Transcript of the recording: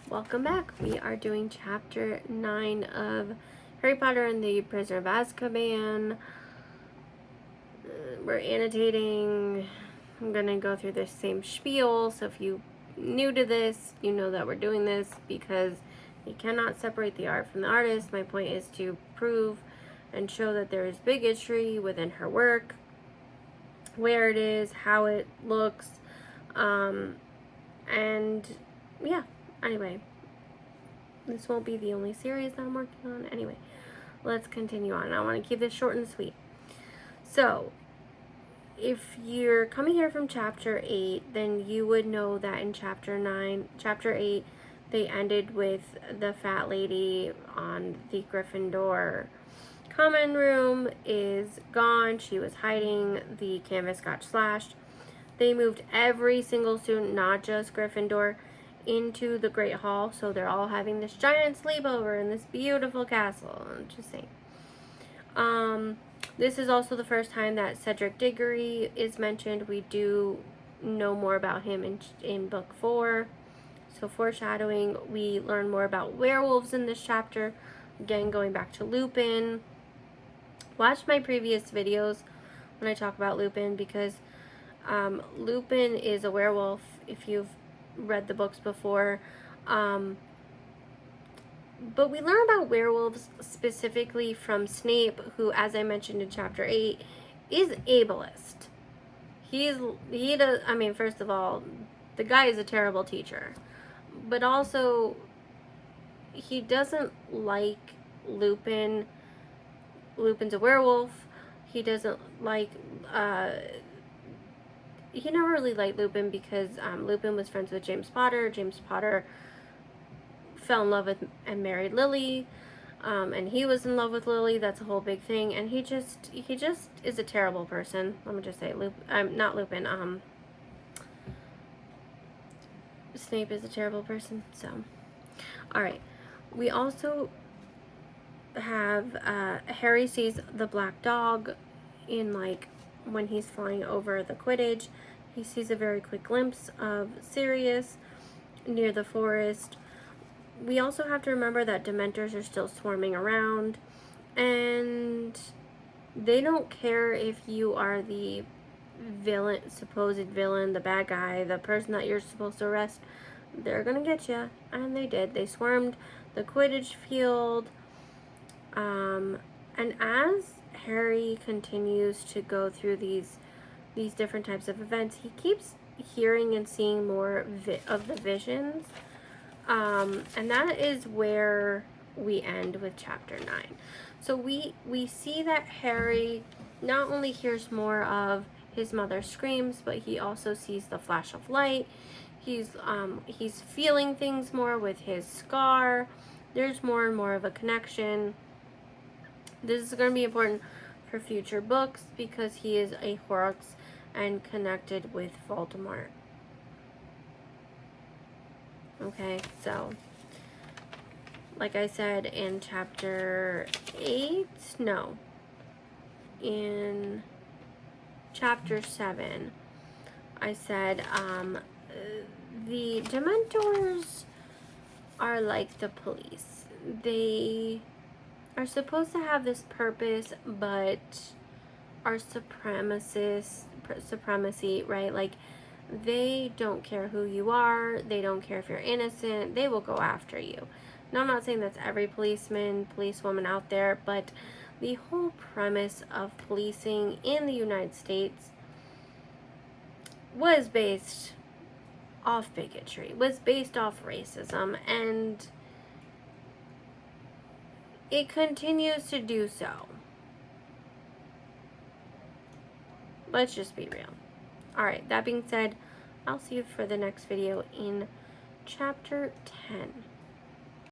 Welcome back. We are doing chapter 9 of Harry Potter and the Prisoner of Azkaban. We're annotating. I'm going to go through the same spiel, so if you new to this, you know that we're doing this because you cannot separate the art from the artist. My point is to prove and show that there is bigotry within her work, where it is, how it looks, and yeah, anyway. This won't be the only series that I'm working on. Anyway, let's continue on. I want to keep this short and sweet. So, if you're coming here from chapter 8, then you would know that in chapter 8, they ended with the fat lady on the Gryffindor common room is gone. She was hiding. The canvas got slashed. They moved every single student, not just Gryffindor, into the Great Hall, so they're all having this giant sleepover in this beautiful castle. I'm just saying. This is also the first time that Cedric Diggory is mentioned. We do know more about him in book 4. So foreshadowing, we learn more about werewolves in this chapter. Again, going back to Lupin. Watch my previous videos when I talk about Lupin because Lupin is a werewolf if you've read the books before. But we learn about werewolves specifically from Snape, who, as I mentioned in chapter 8, is ableist. He does, I mean, first of all, the guy is a terrible teacher. But also, he doesn't like Lupin. Lupin's a werewolf. He doesn't like, he never really liked Lupin because Lupin was friends with James Potter. James Potter fell in love with and married Lily, and he was in love with Lily. That's a whole big thing, and he just is a terrible person. Let me just say, not Lupin. Snape is a terrible person. So, all right. We also have Harry sees the black dog in when he's flying over the Quidditch. He sees a very quick glimpse of Sirius near the forest. We also have to remember that Dementors are still swarming around, and they don't care if you are the villain, supposed villain, the bad guy, the person that you're supposed to arrest. They're gonna get you, and they did. They swarmed the Quidditch field, and as Harry continues to go through these different types of events, he keeps hearing and seeing more of the visions. And that is where we end with chapter 9. So we see that Harry not only hears more of his mother's screams, but he also sees the flash of light. He's feeling things more with his scar. There's more and more of a connection. This is going to be important for future books because he is a Horcrux and connected with Voldemort. Okay, so like I said in chapter 8, no, in chapter 7, I said the Dementors are like the police. They are supposed to have this purpose, but are supremacy, right? Like, they don't care who you are. They don't care if you're innocent. They will go after you. Now, I'm not saying that's every policeman, policewoman out there, but the whole premise of policing in the United States was based off bigotry, was based off racism, and it continues to do so. Let's just be real. Alright, that being said, I'll see you for the next video in chapter 10.